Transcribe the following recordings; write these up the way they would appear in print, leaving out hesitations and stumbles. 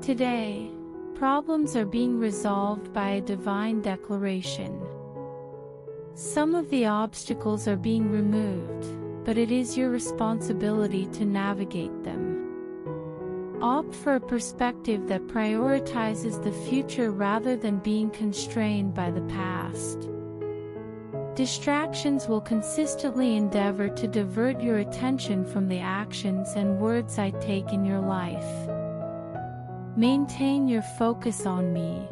Today, problems are being resolved by a divine declaration. Some of the obstacles are being removed, but it is your responsibility to navigate them. Opt for a perspective that prioritizes the future rather than being constrained by the past. Distractions will consistently endeavor to divert your attention from the actions and words I take in your life. Maintain your focus on me.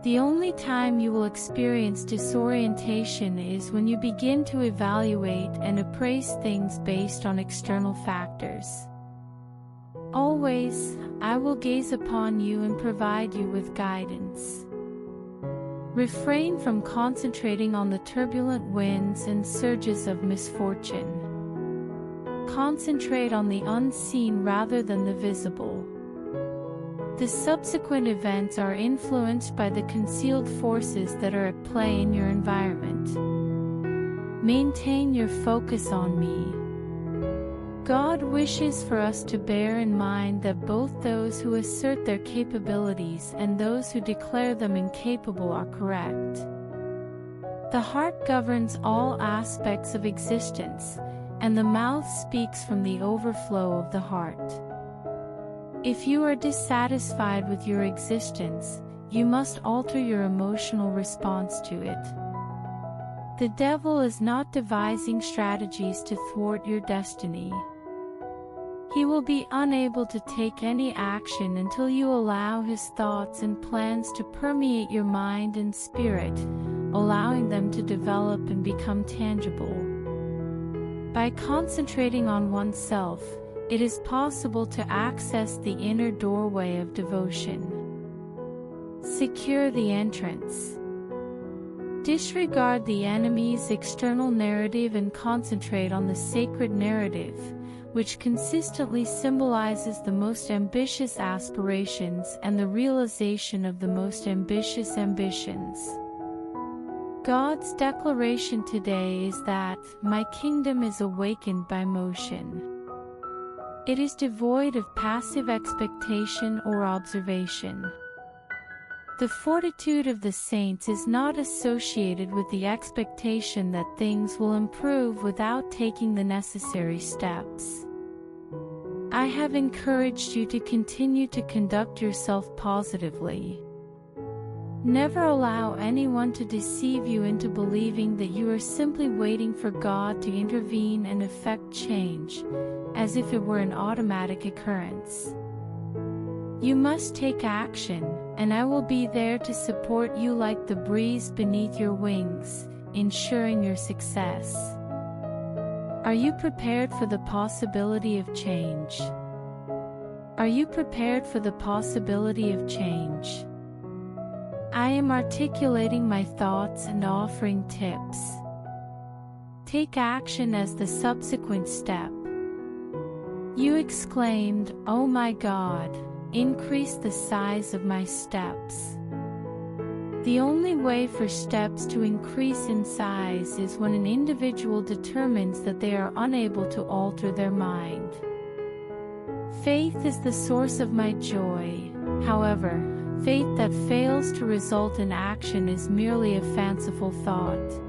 The only time you will experience disorientation is when you begin to evaluate and appraise things based on external factors. Always, I will gaze upon you and provide you with guidance. Refrain from concentrating on the turbulent winds and surges of misfortune. Concentrate on the unseen rather than the visible. The subsequent events are influenced by the concealed forces that are at play in your environment. Maintain your focus on me. God wishes for us to bear in mind that both those who assert their capabilities and those who declare them incapable are correct. The heart governs all aspects of existence, and the mouth speaks from the overflow of the heart. If you are dissatisfied with your existence, you must alter your emotional response to it. The devil is not devising strategies to thwart your destiny. He will be unable to take any action until you allow his thoughts and plans to permeate your mind and spirit, allowing them to develop and become tangible. By concentrating on oneself, it is possible to access the inner doorway of devotion. Secure the entrance. Disregard the enemy's external narrative and concentrate on the sacred narrative, which consistently symbolizes the most ambitious aspirations and the realization of the most ambitious ambitions. God's declaration today is that, "My kingdom is awakened by motion." It is devoid of passive expectation or observation. The fortitude of the saints is not associated with the expectation that things will improve without taking the necessary steps. I have encouraged you to continue to conduct yourself positively. Never allow anyone to deceive you into believing that you are simply waiting for God to intervene and effect change, as if it were an automatic occurrence. You must take action, and I will be there to support you like the breeze beneath your wings, ensuring your success. Are you prepared for the possibility of change? Are you prepared for the possibility of change? I am articulating my thoughts and offering tips. Take action as the subsequent step. You exclaimed, "Oh my God, increase the size of my steps." The only way for steps to increase in size is when an individual determines that they are unable to alter their mind. Faith is the source of my joy. However, faith that fails to result in action is merely a fanciful thought.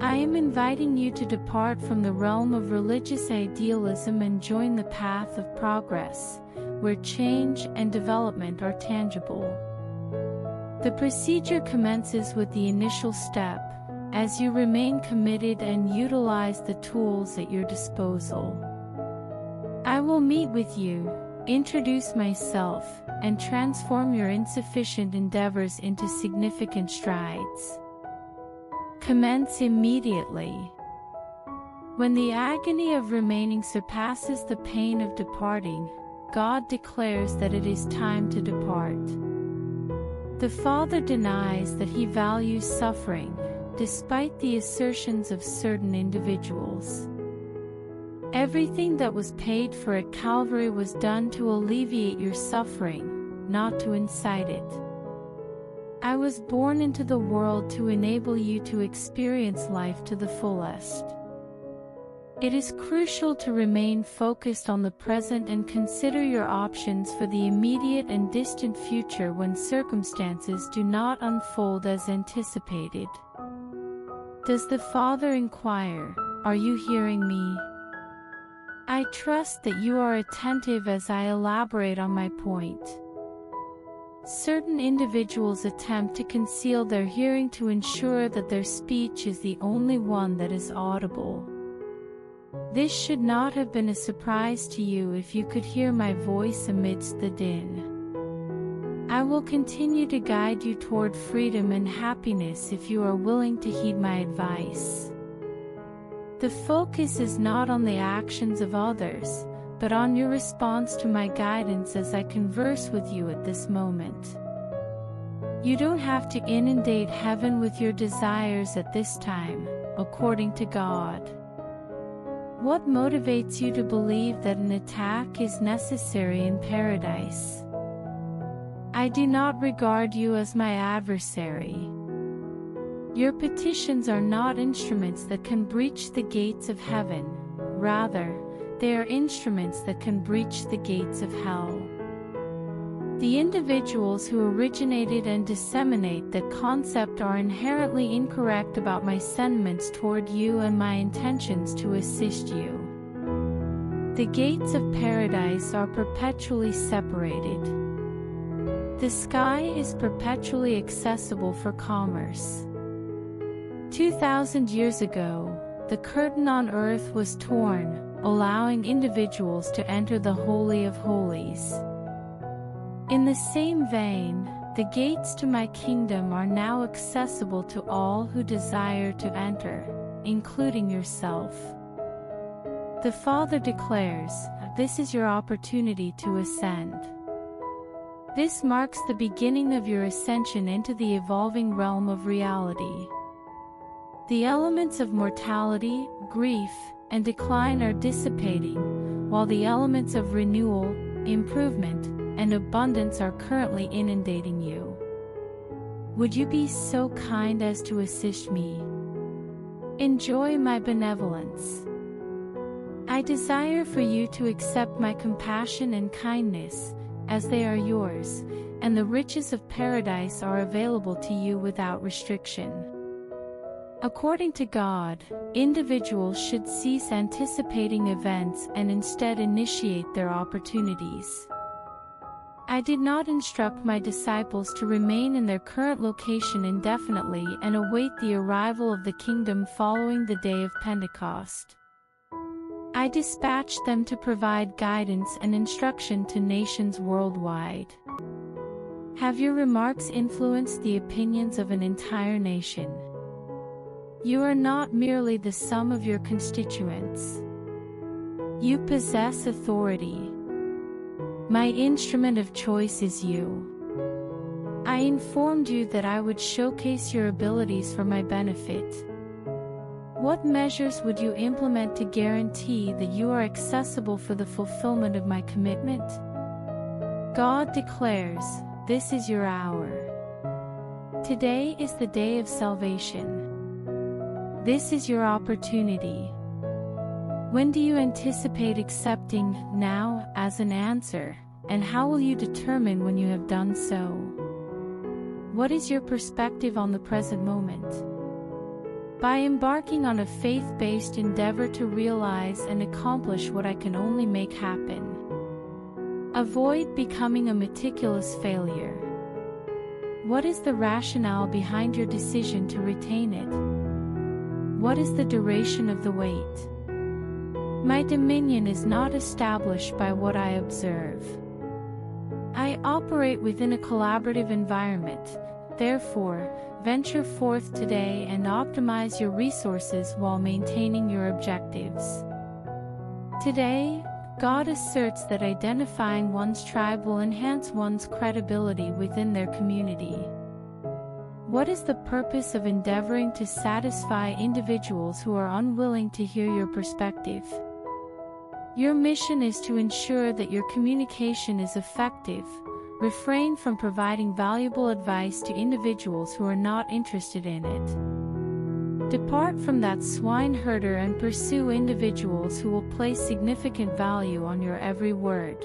I am inviting you to depart from the realm of religious idealism and join the path of progress, where change and development are tangible. The procedure commences with the initial step, as you remain committed and utilize the tools at your disposal. I will meet with you, introduce myself, and transform your insufficient endeavors into significant strides. Commence immediately. When the agony of remaining surpasses the pain of departing, God declares that it is time to depart. The Father denies that He values suffering, despite the assertions of certain individuals. Everything that was paid for at Calvary was done to alleviate your suffering, not to incite it. I was born into the world to enable you to experience life to the fullest. It is crucial to remain focused on the present and consider your options for the immediate and distant future when circumstances do not unfold as anticipated. Does the Father inquire, "Are you hearing me?" I trust that you are attentive as I elaborate on my point. Certain individuals attempt to conceal their hearing to ensure that their speech is the only one that is audible. This should not have been a surprise to you if you could hear my voice amidst the din. I will continue to guide you toward freedom and happiness if you are willing to heed my advice. The focus is not on the actions of others, but on your response to my guidance as I converse with you at this moment. You don't have to inundate heaven with your desires at this time, according to God. What motivates you to believe that an attack is necessary in paradise? I do not regard you as my adversary. Your petitions are not instruments that can breach the gates of heaven, rather, they are instruments that can breach the gates of hell. The individuals who originated and disseminate that concept are inherently incorrect about my sentiments toward you and my intentions to assist you. The gates of paradise are perpetually separated. The sky is perpetually accessible for commerce. 2,000 years ago, the curtain on earth was torn, allowing individuals to enter the Holy of Holies. In the same vein, the gates to my kingdom are now accessible to all who desire to enter, including yourself. The Father declares, "This is your opportunity to ascend." This marks the beginning of your ascension into the evolving realm of reality. The elements of mortality, grief, and decline are dissipating, while the elements of renewal, improvement, and abundance are currently inundating you. Would you be so kind as to assist me? Enjoy my benevolence. I desire for you to accept my compassion and kindness, as they are yours, and the riches of paradise are available to you without restriction. According to God, individuals should cease anticipating events and instead initiate their opportunities. I did not instruct my disciples to remain in their current location indefinitely and await the arrival of the kingdom following the day of Pentecost. I dispatched them to provide guidance and instruction to nations worldwide. Have your remarks influenced the opinions of an entire nation? You are not merely the sum of your constituents. You possess authority. My instrument of choice is you. I informed you that I would showcase your abilities for my benefit. What measures would you implement to guarantee that you are accessible for the fulfillment of my commitment? God declares, "This is your hour. Today is the day of salvation. This is your opportunity." When do you anticipate accepting "now" as an answer, and how will you determine when you have done so? What is your perspective on the present moment? By embarking on a faith-based endeavor to realize and accomplish what I can only make happen. Avoid becoming a meticulous failure. What is the rationale behind your decision to retain it? What is the duration of the wait? My dominion is not established by what I observe. I operate within a collaborative environment, therefore, venture forth today and optimize your resources while maintaining your objectives. Today, God asserts that identifying one's tribe will enhance one's credibility within their community. What is the purpose of endeavoring to satisfy individuals who are unwilling to hear your perspective? Your mission is to ensure that your communication is effective. Refrain from providing valuable advice to individuals who are not interested in it. Depart from that swineherder and pursue individuals who will place significant value on your every word.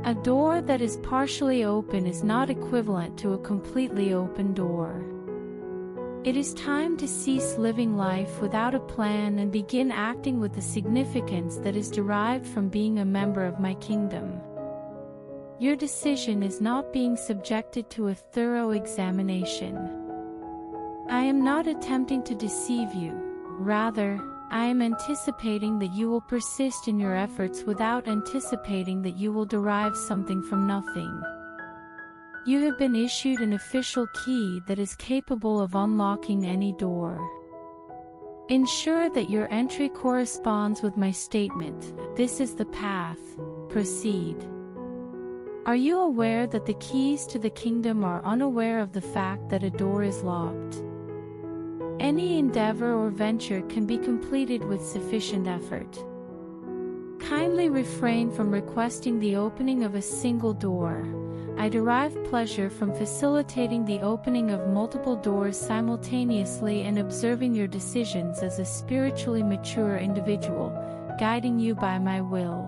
A door that is partially open is not equivalent to a completely open door. It is time to cease living life without a plan and begin acting with the significance that is derived from being a member of my kingdom. Your decision is not being subjected to a thorough examination. I am not attempting to deceive you. Rather, I am anticipating that you will persist in your efforts without anticipating that you will derive something from nothing. You have been issued an official key that is capable of unlocking any door. Ensure that your entry corresponds with my statement. This is the path. Proceed. Are you aware that the keys to the kingdom are unaware of the fact that a door is locked? Any endeavor or venture can be completed with sufficient effort. Kindly refrain from requesting the opening of a single door. I derive pleasure from facilitating the opening of multiple doors simultaneously and observing your decisions as a spiritually mature individual, guiding you by my will.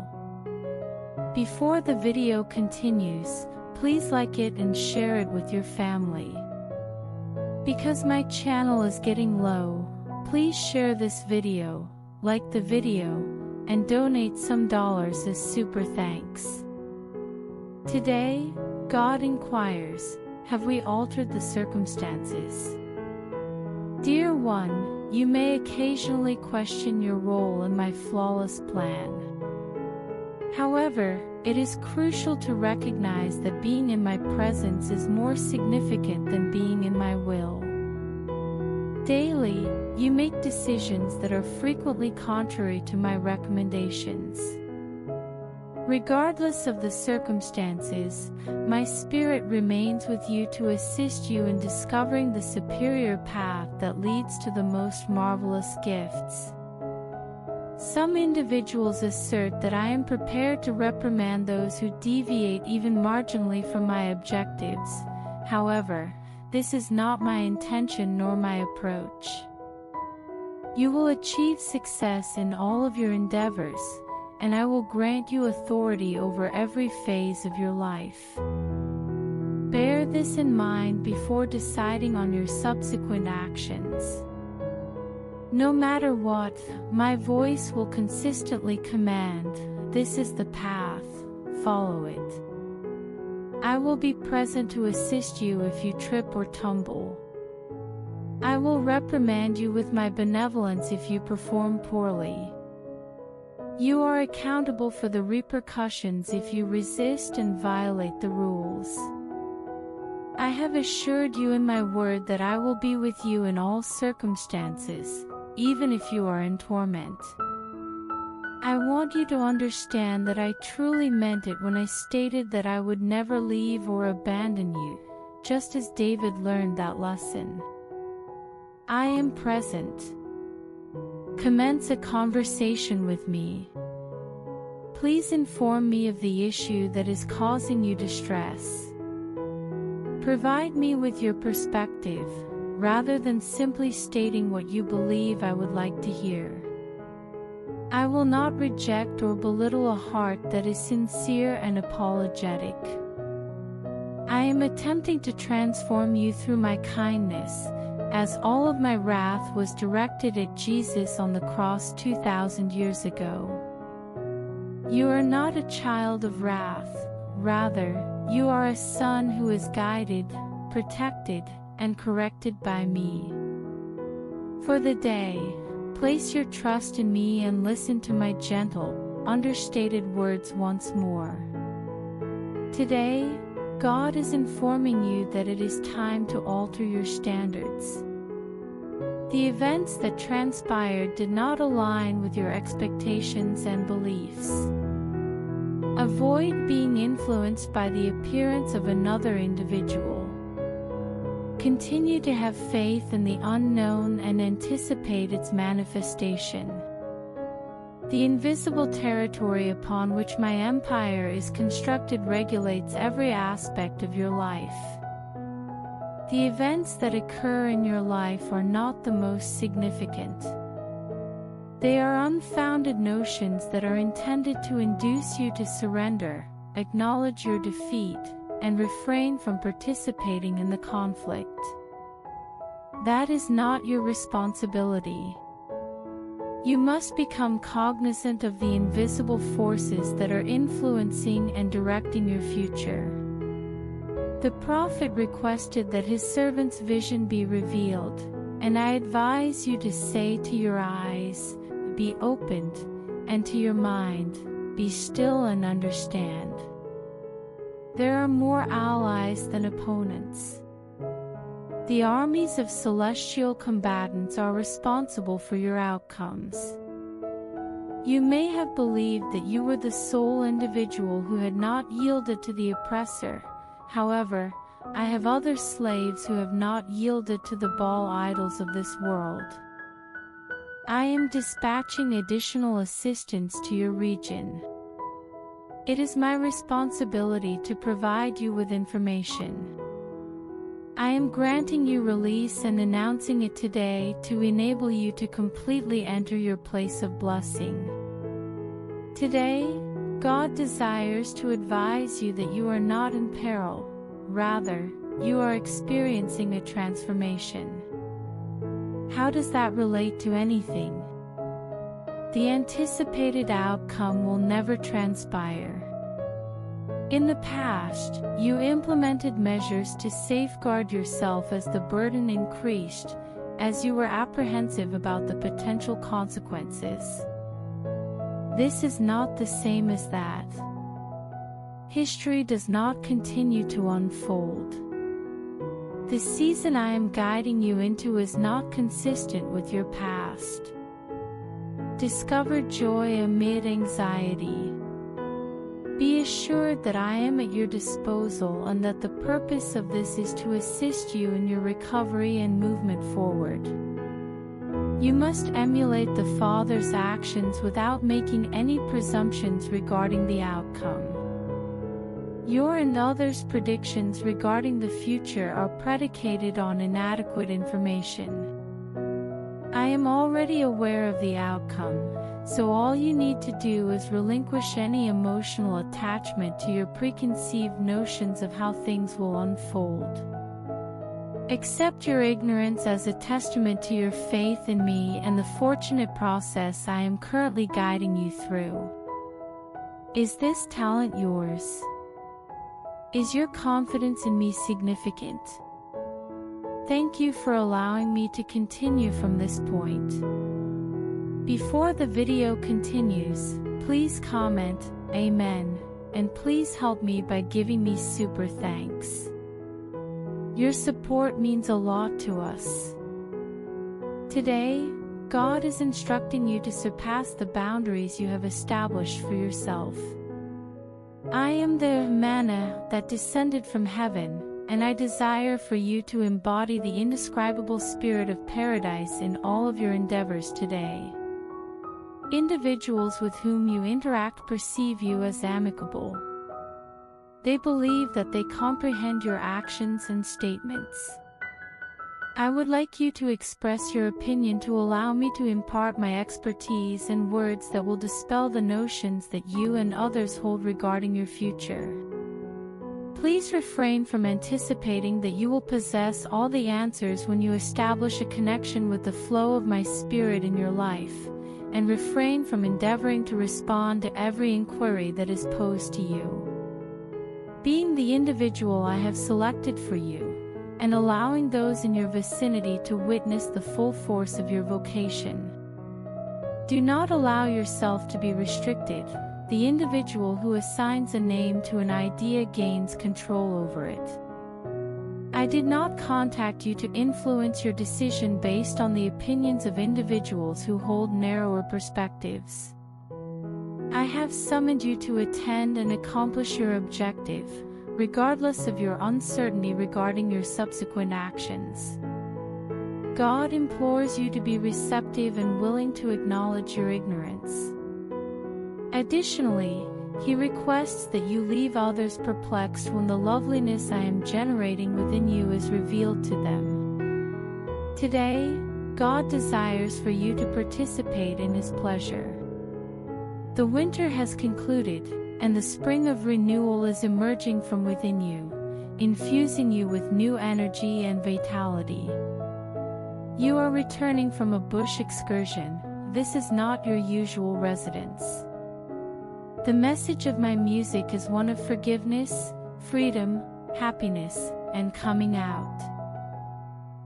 Before the video continues, please like it and share it with your family. Because my channel is getting low, please share this video, like the video, and donate some dollars as super thanks. Today, God inquires, have we altered the circumstances? Dear one, you may occasionally question your role in my flawless plan. However, it is crucial to recognize that being in my presence is more significant than being in my will. Daily, you make decisions that are frequently contrary to my recommendations. Regardless of the circumstances, my spirit remains with you to assist you in discovering the superior path that leads to the most marvelous gifts. Some individuals assert that I am prepared to reprimand those who deviate even marginally from my objectives. However, this is not my intention nor my approach. You will achieve success in all of your endeavors, and I will grant you authority over every phase of your life. Bear this in mind before deciding on your subsequent actions. No matter what, my voice will consistently command, this is the path, follow it. I will be present to assist you if you trip or tumble. I will reprimand you with my benevolence if you perform poorly. You are accountable for the repercussions if you resist and violate the rules. I have assured you in my word that I will be with you in all circumstances, even if you are in torment. I want you to understand that I truly meant it when I stated that I would never leave or abandon you, just as David learned that lesson. I am present. Commence a conversation with me. Please inform me of the issue that is causing you distress. Provide me with your perspective, rather than simply stating what you believe I would like to hear. I will not reject or belittle a heart that is sincere and apologetic. I am attempting to transform you through my kindness, as all of my wrath was directed at Jesus on the cross 2,000 years ago. You are not a child of wrath, rather, you are a son who is guided, protected, and corrected by me. For the day, place your trust in me and listen to my gentle, understated words once more. Today, God is informing you that it is time to alter your standards. The events that transpired did not align with your expectations and beliefs. Avoid being influenced by the appearance of another individual. Continue to have faith in the unknown and anticipate its manifestation. The invisible territory upon which my empire is constructed regulates every aspect of your life. The events that occur in your life are not the most significant. They are unfounded notions that are intended to induce you to surrender, acknowledge your defeat, and refrain from participating in the conflict. That is not your responsibility. You must become cognizant of the invisible forces that are influencing and directing your future. The prophet requested that his servant's vision be revealed, and I advise you to say to your eyes, "Be opened," and to your mind, "Be still and understand." There are more allies than opponents. The armies of celestial combatants are responsible for your outcomes. You may have believed that you were the sole individual who had not yielded to the oppressor. However, I have other slaves who have not yielded to the Baal idols of this world. I am dispatching additional assistance to your region. It is my responsibility to provide you with information. I am granting you release and announcing it today to enable you to completely enter your place of blessing. Today, God desires to advise you that you are not in peril. Rather, you are experiencing a transformation. How does that relate to anything? The anticipated outcome will never transpire. In the past, you implemented measures to safeguard yourself as the burden increased, as you were apprehensive about the potential consequences. This is not the same as that. History does not continue to unfold. The season I am guiding you into is not consistent with your past. Discover joy amid anxiety. Be assured that I am at your disposal and that the purpose of this is to assist you in your recovery and movement forward. You must emulate the Father's actions without making any presumptions regarding the outcome. Your and others' predictions regarding the future are predicated on inadequate information. I am already aware of the outcome, so all you need to do is relinquish any emotional attachment to your preconceived notions of how things will unfold. Accept your ignorance as a testament to your faith in me and the fortunate process I am currently guiding you through. Is this talent yours? Is your confidence in me significant? Thank you for allowing me to continue from this point. Before the video continues, please comment, "Amen," and please help me by giving me super thanks. Your support means a lot to us. Today, God is instructing you to surpass the boundaries you have established for yourself. I am the manna that descended from heaven, and I desire for you to embody the indescribable spirit of paradise in all of your endeavors today. Individuals with whom you interact perceive you as amicable. They believe that they comprehend your actions and statements. I would like you to express your opinion to allow me to impart my expertise and words that will dispel the notions that you and others hold regarding your future. Please refrain from anticipating that you will possess all the answers when you establish a connection with the flow of my spirit in your life, and refrain from endeavoring to respond to every inquiry that is posed to you. Being the individual I have selected for you, and allowing those in your vicinity to witness the full force of your vocation. Do not allow yourself to be restricted. The individual who assigns a name to an idea gains control over it. I did not contact you to influence your decision based on the opinions of individuals who hold narrower perspectives. I have summoned you to attend and accomplish your objective, regardless of your uncertainty regarding your subsequent actions. God implores you to be receptive and willing to acknowledge your ignorance. Additionally, He requests that you leave others perplexed when the loveliness I am generating within you is revealed to them. Today, God desires for you to participate in His pleasure. The winter has concluded, and the spring of renewal is emerging from within you, infusing you with new energy and vitality. You are returning from a bush excursion. This is not your usual residence. The message of my music is one of forgiveness, freedom, happiness, and coming out.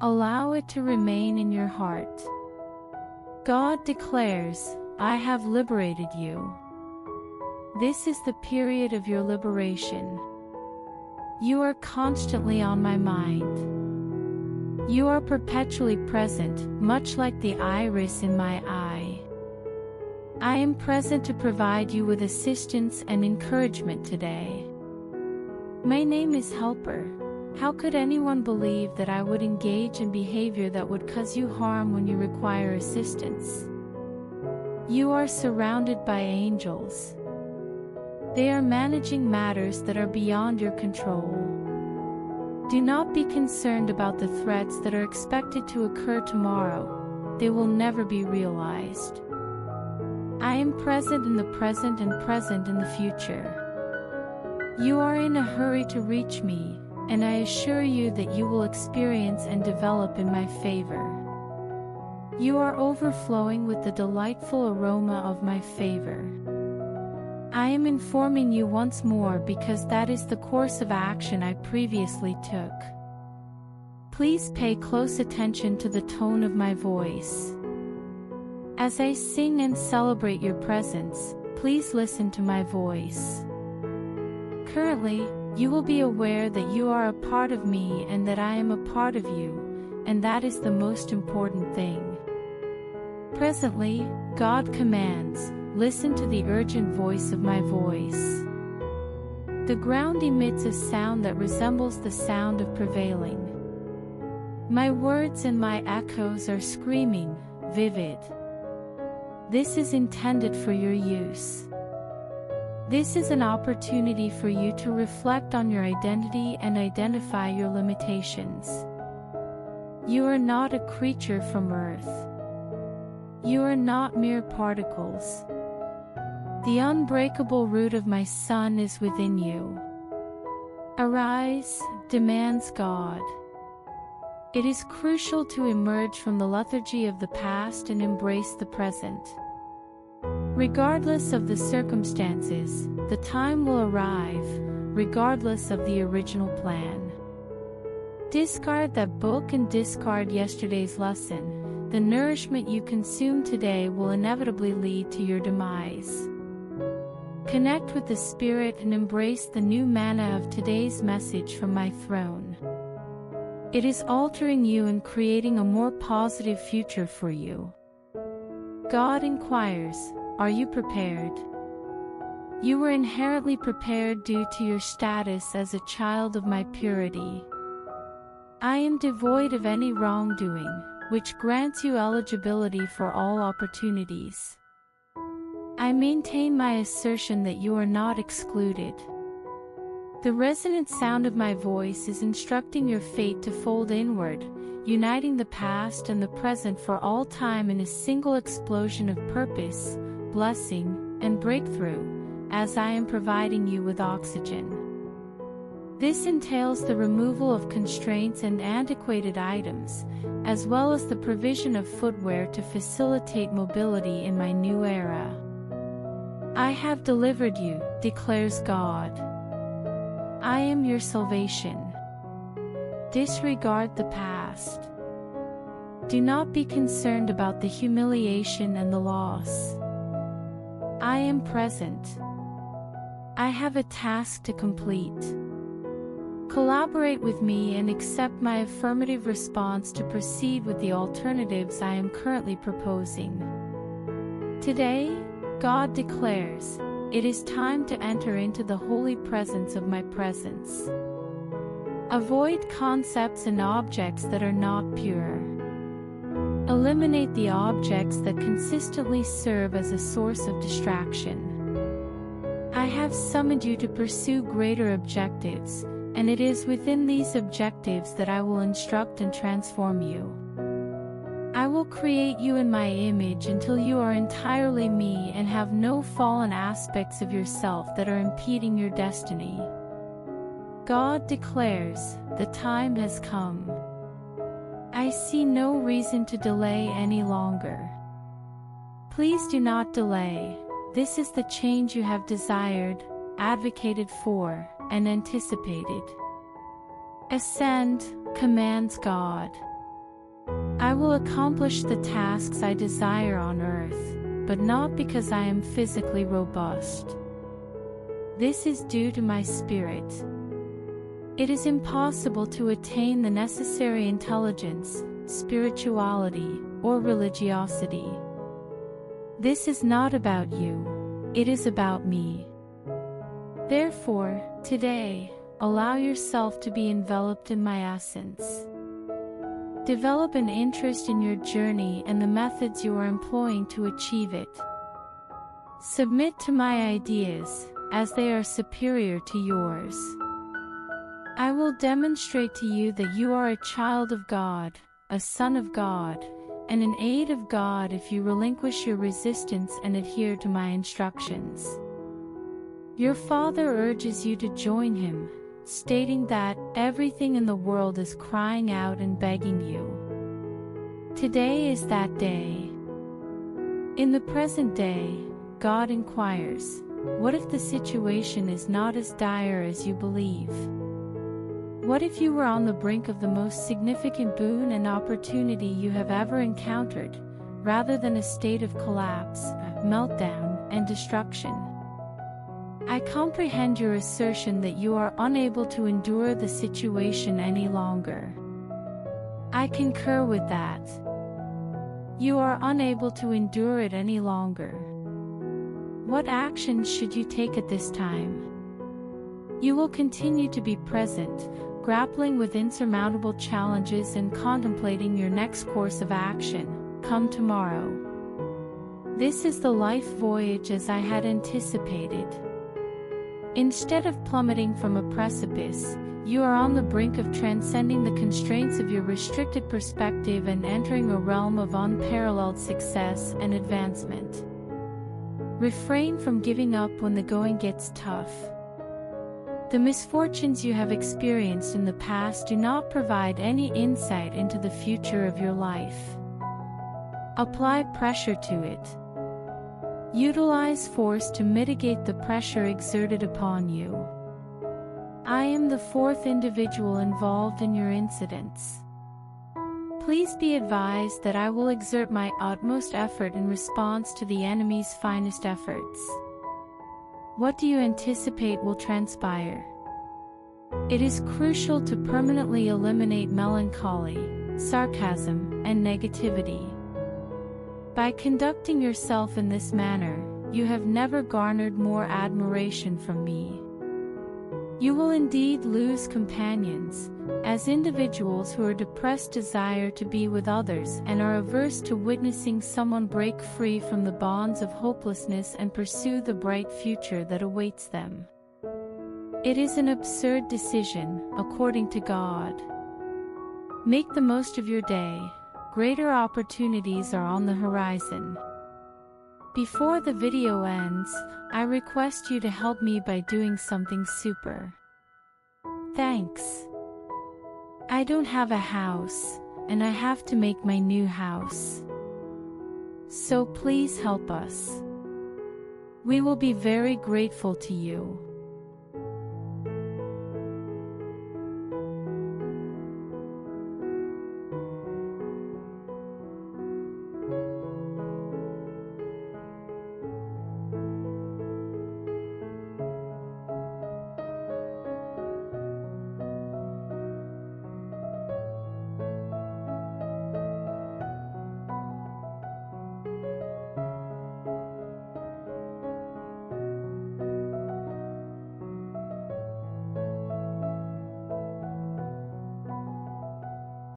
Allow it to remain in your heart. God declares, I have liberated you. This is the period of your liberation. You are constantly on my mind. You are perpetually present, much like the iris in my eye. I am present to provide you with assistance and encouragement today. My name is Helper. How could anyone believe that I would engage in behavior that would cause you harm when you require assistance? You are surrounded by angels. They are managing matters that are beyond your control. Do not be concerned about the threats that are expected to occur tomorrow. They will never be realized. I am present in the present and present in the future. You are in a hurry to reach me, and I assure you that you will experience and develop in my favor. You are overflowing with the delightful aroma of my favor. I am informing you once more because that is the course of action I previously took. Please pay close attention to the tone of my voice. As I sing and celebrate your presence, please listen to my voice. Currently, you will be aware that you are a part of me and that I am a part of you, and that is the most important thing. Presently, God commands, listen to the urgent voice of my voice. The ground emits a sound that resembles the sound of prevailing. My words and my echoes are screaming, vivid. This is intended for your use. This is an opportunity for you to reflect on your identity and identify your limitations. You are not a creature from Earth. You are not mere particles. The unbreakable root of my Son is within you. Arise, demands God. It is crucial to emerge from the lethargy of the past and embrace the present. Regardless of the circumstances, the time will arrive, regardless of the original plan. Discard that book and discard yesterday's lesson. The nourishment you consume today will inevitably lead to your demise. Connect with the Spirit and embrace the new manna of today's message from my throne. It is altering you and creating a more positive future for you. God inquires, are you prepared? You were inherently prepared due to your status as a child of my purity. I am devoid of any wrongdoing, which grants you eligibility for all opportunities. I maintain my assertion that you are not excluded. The resonant sound of my voice is instructing your fate to fold inward, uniting the past and the present for all time in a single explosion of purpose, blessing, and breakthrough, as I am providing you with oxygen. This entails the removal of constraints and antiquated items, as well as the provision of footwear to facilitate mobility in my new era. I have delivered you, declares God. I am your salvation. Disregard the past. Do not be concerned about the humiliation and the loss. I am present. I have a task to complete. Collaborate with me and accept my affirmative response to proceed with the alternatives I am currently proposing. Today, God declares, it is time to enter into the holy presence of my presence. Avoid concepts and objects that are not pure. Eliminate the objects that consistently serve as a source of distraction. I have summoned you to pursue greater objectives, and it is within these objectives that I will instruct and transform you. I will create you in my image until you are entirely me and have no fallen aspects of yourself that are impeding your destiny. God declares, the time has come. I see no reason to delay any longer. Please do not delay. This is the change you have desired, advocated for, and anticipated. Ascend, commands God. I will accomplish the tasks I desire on earth, but not because I am physically robust. This is due to my spirit. It is impossible to attain the necessary intelligence, spirituality, or religiosity. This is not about you, it is about me. Therefore, today, allow yourself to be enveloped in my essence. Develop an interest in your journey and the methods you are employing to achieve it. Submit to my ideas, as they are superior to yours. I will demonstrate to you that you are a child of God, a son of God, and an aid of God if you relinquish your resistance and adhere to my instructions. Your Father urges you to join him, stating that everything in the world is crying out and begging you. Today is that day. In the present day, God inquires, what if the situation is not as dire as you believe? What if you were on the brink of the most significant boon and opportunity you have ever encountered, rather than a state of collapse, meltdown, and destruction? I comprehend your assertion that you are unable to endure the situation any longer. I concur with that. You are unable to endure it any longer. What actions should you take at this time? You will continue to be present, grappling with insurmountable challenges and contemplating your next course of action, come tomorrow. This is the life voyage as I had anticipated. Instead of plummeting from a precipice, you are on the brink of transcending the constraints of your restricted perspective and entering a realm of unparalleled success and advancement. Refrain from giving up when the going gets tough. The misfortunes you have experienced in the past do not provide any insight into the future of your life. Apply pressure to it. Utilize force to mitigate the pressure exerted upon you. I am the fourth individual involved in your incidents. Please be advised that I will exert my utmost effort in response to the enemy's finest efforts. What do you anticipate will transpire? It is crucial to permanently eliminate melancholy, sarcasm, and negativity. By conducting yourself in this manner, you have never garnered more admiration from me. You will indeed lose companions, as individuals who are depressed desire to be with others and are averse to witnessing someone break free from the bonds of hopelessness and pursue the bright future that awaits them. It is an absurd decision, according to God. Make the most of your day. Greater opportunities are on the horizon. Before the video ends, I request you to help me by doing something super. Thanks. I don't have a house, and I have to make my new house. So please help us. We will be very grateful to you.